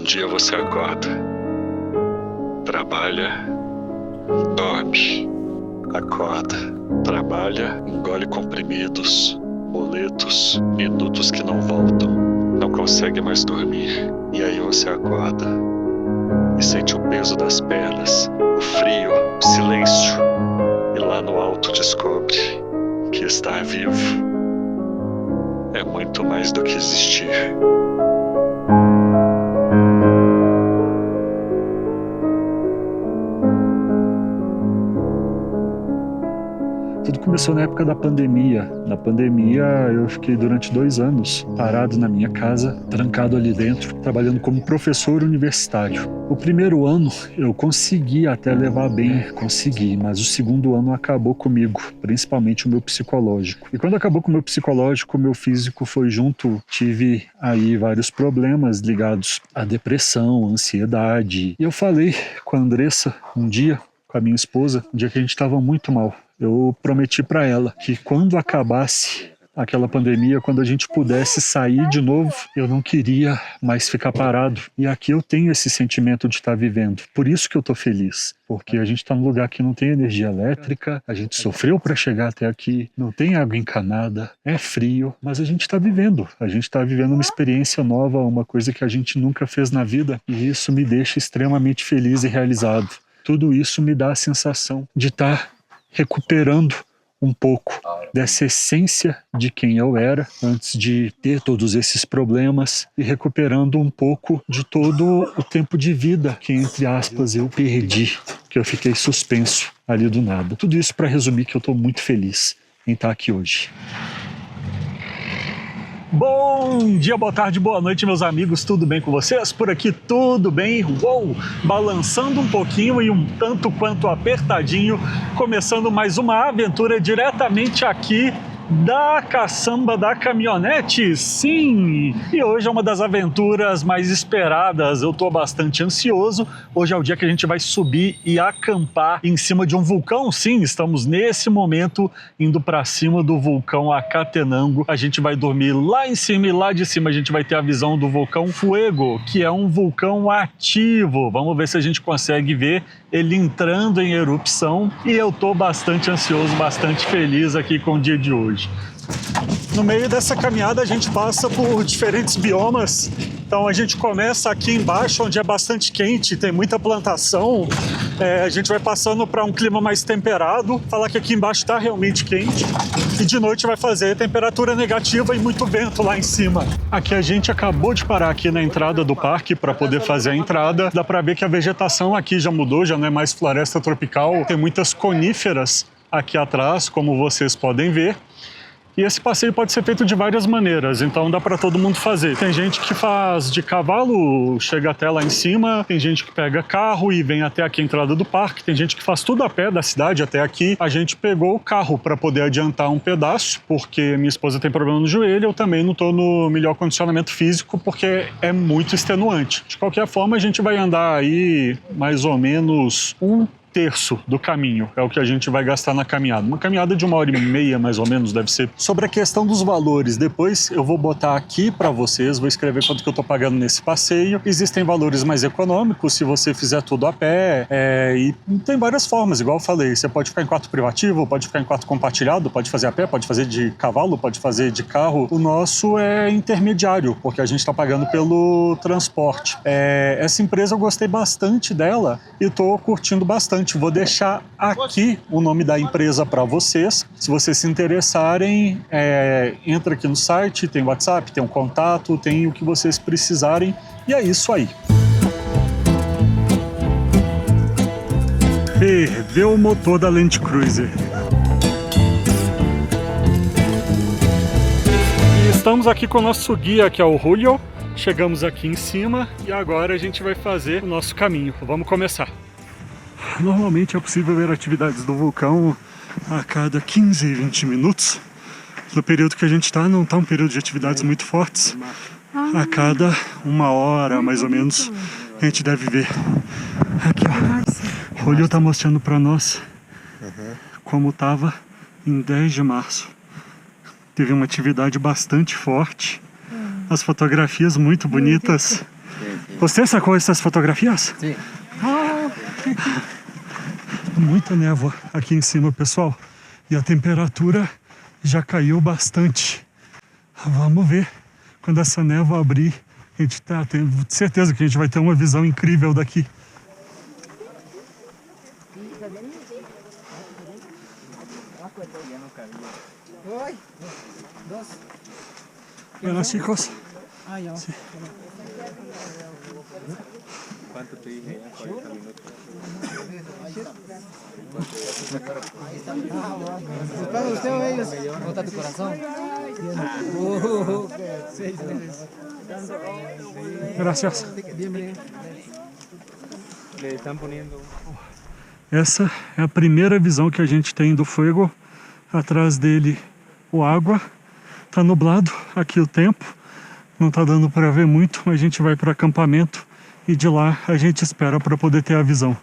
dia você acorda, trabalha, dorme, acorda, trabalha, engole comprimidos, boletos, minutos que não voltam, não consegue mais dormir. E aí você acorda e sente o peso das pernas, o frio, o silêncio. E lá no alto descobre que estar vivo é muito mais do que existir. Tudo começou na época da pandemia. Na pandemia, eu fiquei durante 2 anos parado na minha casa, trancado ali dentro, trabalhando como professor universitário. O primeiro ano eu consegui até levar bem, mas o segundo ano acabou comigo, principalmente o meu psicológico. E quando acabou com o meu psicológico, o meu físico foi junto. Tive aí vários problemas ligados à depressão, ansiedade. E eu falei com a Andressa um dia, com a minha esposa, um dia que a gente estava muito mal. Eu prometi para ela que quando acabasse aquela pandemia, quando a gente pudesse sair de novo, eu não queria mais ficar parado. E aqui eu tenho esse sentimento de estar vivendo. Por isso que eu estou feliz. Porque a gente está num lugar que não tem energia elétrica, a gente sofreu para chegar até aqui, não tem água encanada, é frio, mas a gente está vivendo. A gente está vivendo uma experiência nova, uma coisa que a gente nunca fez na vida. E isso me deixa extremamente feliz e realizado. Tudo isso me dá a sensação de estar recuperando um pouco dessa essência de quem eu era antes de ter todos esses problemas e recuperando um pouco de todo o tempo de vida que, entre aspas, eu perdi, que eu fiquei suspenso ali do nada. Tudo isso para resumir que eu estou muito feliz em estar aqui hoje. Bom dia, boa tarde, boa noite, meus amigos, tudo bem com vocês? Por aqui tudo bem? Uou! Balançando um pouquinho e um tanto quanto apertadinho, começando mais uma aventura diretamente aqui da caçamba da caminhonete, sim! E hoje é uma das aventuras mais esperadas, eu tô bastante ansioso. Hoje é o dia que a gente vai subir e acampar em cima de um vulcão, sim, estamos nesse momento indo para cima do vulcão Acatenango. A gente vai dormir lá em cima e lá de cima a gente vai ter a visão do vulcão Fuego, que é um vulcão ativo. Vamos ver se a gente consegue ver ele entrando em erupção e eu tô bastante ansioso, bastante feliz aqui com o dia de hoje. No meio dessa caminhada a gente passa por diferentes biomas. Então a gente começa aqui embaixo, onde é bastante quente, tem muita plantação. A gente vai passando para um clima mais temperado. Falar que aqui embaixo está realmente quente. E de noite vai fazer temperatura negativa e muito vento lá em cima. Aqui a gente acabou de parar aqui na entrada do parque para poder fazer a entrada. Dá para ver que a vegetação aqui já mudou, já não é mais floresta tropical. Tem muitas coníferas aqui atrás, como vocês podem ver. E esse passeio pode ser feito de várias maneiras, então dá para todo mundo fazer. Tem gente que faz de cavalo, chega até lá em cima, tem gente que pega carro e vem até aqui a entrada do parque, tem gente que faz tudo a pé da cidade até aqui. A gente pegou o carro para poder adiantar um pedaço, porque minha esposa tem problema no joelho, eu também não estou no melhor condicionamento físico, porque é muito extenuante. De qualquer forma, a gente vai andar aí mais ou menos 1/3 do caminho, é o que a gente vai gastar na caminhada. Uma caminhada de 1h30, mais ou menos, deve ser. Sobre a questão dos valores, depois eu vou botar aqui para vocês, vou escrever quanto que eu tô pagando nesse passeio. Existem valores mais econômicos, se você fizer tudo a pé, e tem várias formas, igual eu falei, você pode ficar em quarto privativo, pode ficar em quarto compartilhado, pode fazer a pé, pode fazer de cavalo, pode fazer de carro. O nosso é intermediário, porque a gente está pagando pelo transporte. Essa empresa eu gostei bastante dela e tô curtindo bastante. Vou deixar aqui o nome da empresa para vocês. Se vocês se interessarem, entra aqui no site, tem WhatsApp, tem um contato, tem o que vocês precisarem. E é isso aí. Ferveu o motor da Land Cruiser. E estamos aqui com o nosso guia, que é o Julio. Chegamos aqui em cima e agora a gente vai fazer o nosso caminho. Vamos começar. Normalmente é possível ver atividades do vulcão a cada 15, 20 minutos. No período que a gente está, não está um período de atividades muito fortes. A cada 1 hora, mais ou menos, a gente deve ver. Aqui, ó. O Julio está mostrando para nós como estava em 10 de março. Teve uma atividade bastante forte. As fotografias muito bonitas. Você sacou essas fotografias? Sim. Muita névoa aqui em cima, pessoal. E a temperatura já caiu bastante. Vamos ver quando essa névoa abrir. A gente tá tendo certeza que a gente vai ter uma visão incrível daqui. Buenas, chicos. Sí. ¿Cuánto te dije? 40 minutos. ¿Paga usted o ellos? ¿Bota tu corazón? 6 meses. Gracias. Bienvenido. Le están poniendo... Essa é a primeira visão que a gente tem do fogo. Atrás dele, o água. Tá nublado aqui o tempo. Não tá dando para ver muito, mas a gente vai para o acampamento e de lá a gente espera para poder ter a visão.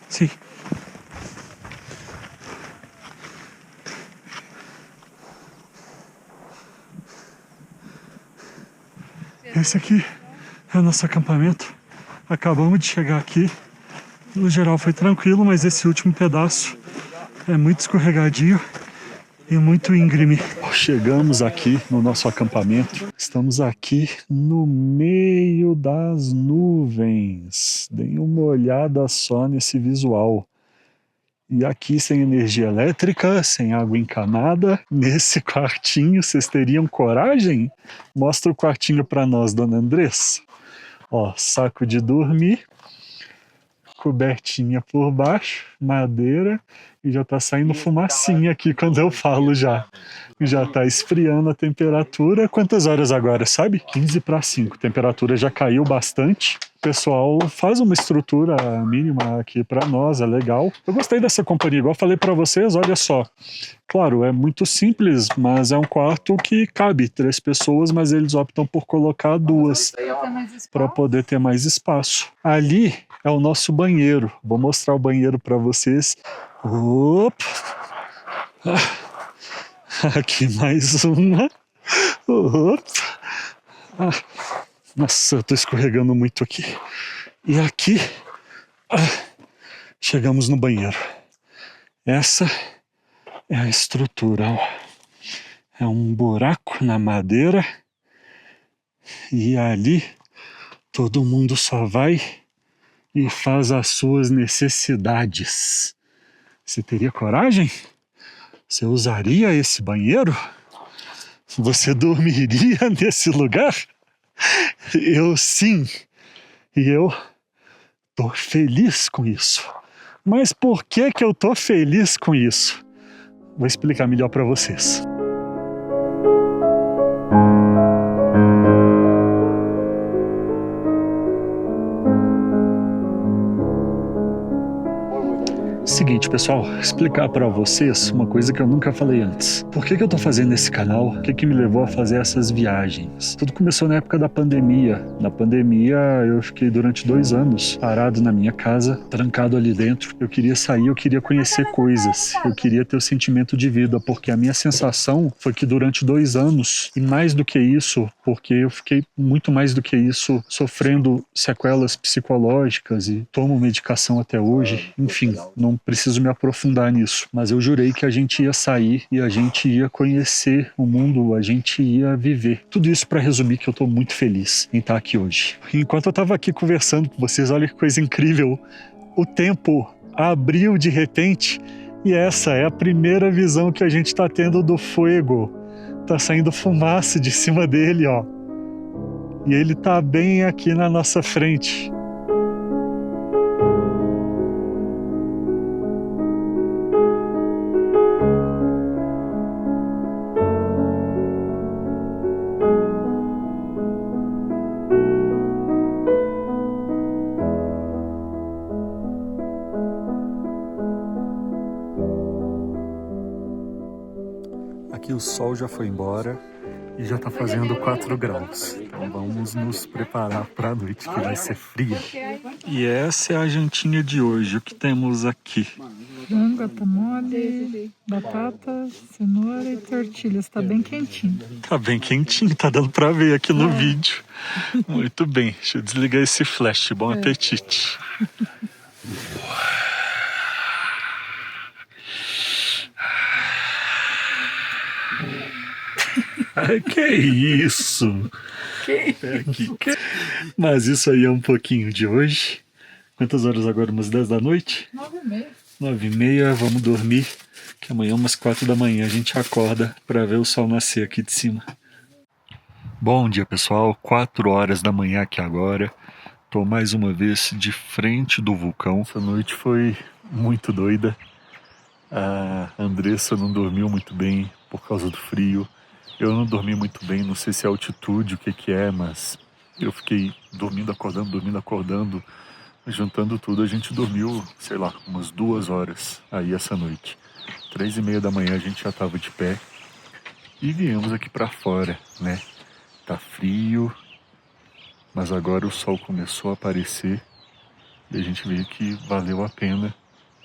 Sim. Esse aqui é o nosso acampamento. Acabamos de chegar aqui. No geral foi tranquilo, mas esse último pedaço é muito escorregadio e muito íngreme. Chegamos aqui no nosso acampamento. Estamos aqui no meio das nuvens. Deem uma olhada só nesse visual. E aqui sem energia elétrica, sem água encanada, nesse quartinho, vocês teriam coragem? Mostra o quartinho para nós, dona Andressa. Ó, saco de dormir, cobertinha por baixo, madeira, e já tá saindo fumacinha aqui quando eu falo já. Já tá esfriando a temperatura. Quantas horas agora, sabe? 15 para 5. A temperatura já caiu bastante. O pessoal faz uma estrutura mínima aqui para nós, é legal. Eu gostei dessa companhia, igual eu falei para vocês, olha só. Claro, é muito simples, mas é um quarto que cabe 3 pessoas, mas eles optam por colocar 2 para poder ter mais espaço. Ali é o nosso banheiro. Vou mostrar o banheiro para vocês. Opa! Aqui mais uma. Opa! Nossa, eu tô escorregando muito aqui. E aqui, chegamos no banheiro. Essa é a estrutura, ó. É um buraco na madeira. E ali, todo mundo só vai e faz as suas necessidades. Você teria coragem? Você usaria esse banheiro? Você dormiria nesse lugar? Eu sim. E eu tô feliz com isso. Mas por que eu tô feliz com isso? Vou explicar melhor para vocês. Seguinte, pessoal, explicar para vocês uma coisa que eu nunca falei antes. Por que eu tô fazendo esse canal? O que me levou a fazer essas viagens? Tudo começou na época da pandemia. Na pandemia, eu fiquei durante 2 anos parado na minha casa, trancado ali dentro. Eu queria sair, eu queria conhecer coisas. Eu queria ter o sentimento de vida, porque a minha sensação foi que durante 2 anos, e mais do que isso, porque eu fiquei muito mais do que isso, sofrendo sequelas psicológicas e tomo medicação até hoje. Enfim, não preciso me aprofundar nisso, mas eu jurei que a gente ia sair e a gente ia conhecer o mundo, a gente ia viver. Tudo isso para resumir que eu tô muito feliz em estar aqui hoje. Enquanto eu tava aqui conversando com vocês, olha que coisa incrível, o tempo abriu de repente e essa é a primeira visão que a gente tá tendo do fogo. Tá saindo fumaça de cima dele, ó. E ele tá bem aqui na nossa frente. Aqui o sol já foi embora e já tá fazendo 4 graus. Então vamos nos preparar para a noite que vai ser fria. E essa é a jantinha de hoje. O que temos aqui? frango, guacamole, batata, cenoura e tortilhas. Tá bem quentinho. Tá bem quentinho, tá dando pra ver aqui no vídeo. Muito bem, deixa eu desligar esse flash. Bom apetite. Ai, que isso? Mas isso aí é um pouquinho de hoje. Quantas horas agora? Umas 10 da noite? 9h30. 9h30, vamos dormir. Que amanhã umas 4 da manhã a gente acorda para ver o sol nascer aqui de cima. Bom dia, pessoal. 4 horas da manhã aqui agora. Tô mais uma vez de frente do vulcão. Essa noite foi muito doida. A Andressa não dormiu muito bem por causa do frio. Eu não dormi muito bem, não sei se é altitude, o que é, mas eu fiquei dormindo, acordando, juntando tudo. A gente dormiu, sei lá, umas 2 horas aí essa noite. 3h30 da manhã a gente já estava de pé e viemos aqui para fora, né? Tá frio, mas agora o sol começou a aparecer e a gente vê que valeu a pena,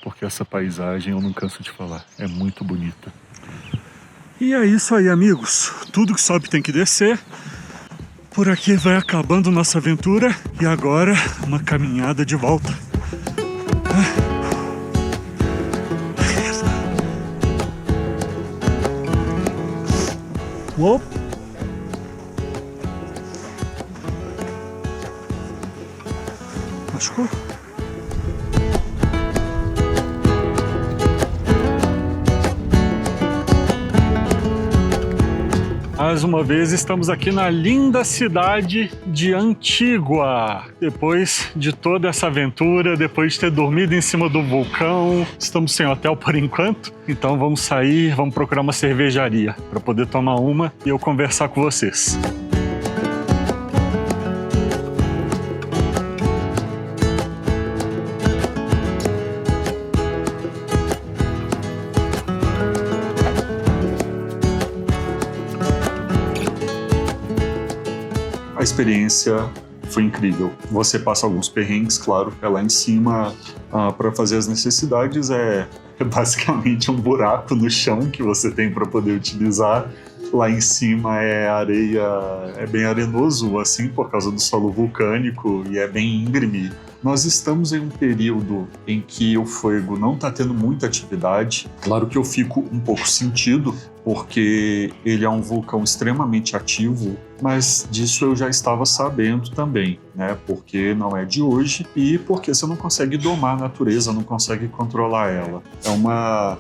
porque essa paisagem eu não canso de falar, é muito bonita. E é isso aí, amigos. Tudo que sobe tem que descer. Por aqui vai acabando nossa aventura. E agora, uma caminhada de volta. Uou! Machucou? Mais uma vez estamos aqui na linda cidade de Antígua. Depois de toda essa aventura, depois de ter dormido em cima do vulcão, estamos sem hotel por enquanto. Então vamos sair, vamos procurar uma cervejaria para poder tomar uma e eu conversar com vocês. A experiência foi incrível. Você passa alguns perrengues, claro, é lá em cima para fazer as necessidades, é basicamente um buraco no chão que você tem para poder utilizar. Lá em cima é areia, é bem arenoso assim por causa do solo vulcânico e é bem íngreme. Nós estamos em um período em que o fogo não está tendo muita atividade. Claro que eu fico um pouco sentido, porque ele é um vulcão extremamente ativo, mas disso eu já estava sabendo também, né? Porque não é de hoje e porque você não consegue domar a natureza, não consegue controlar ela. É uma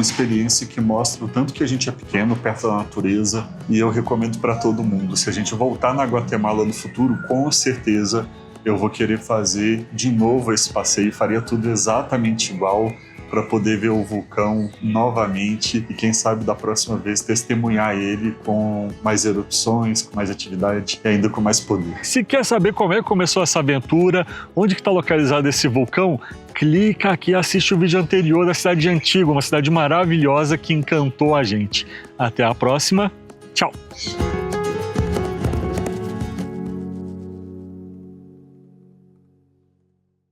experiência que mostra o tanto que a gente é pequeno perto da natureza e eu recomendo para todo mundo. Se a gente voltar na Guatemala no futuro, com certeza eu vou querer fazer de novo esse passeio, faria tudo exatamente igual para poder ver o vulcão novamente e quem sabe da próxima vez testemunhar ele com mais erupções, com mais atividade e ainda com mais poder. Se quer saber como é que começou essa aventura, onde que está localizado esse vulcão, clica aqui e assiste o vídeo anterior da cidade de Antígua, uma cidade maravilhosa que encantou a gente. Até a próxima, tchau!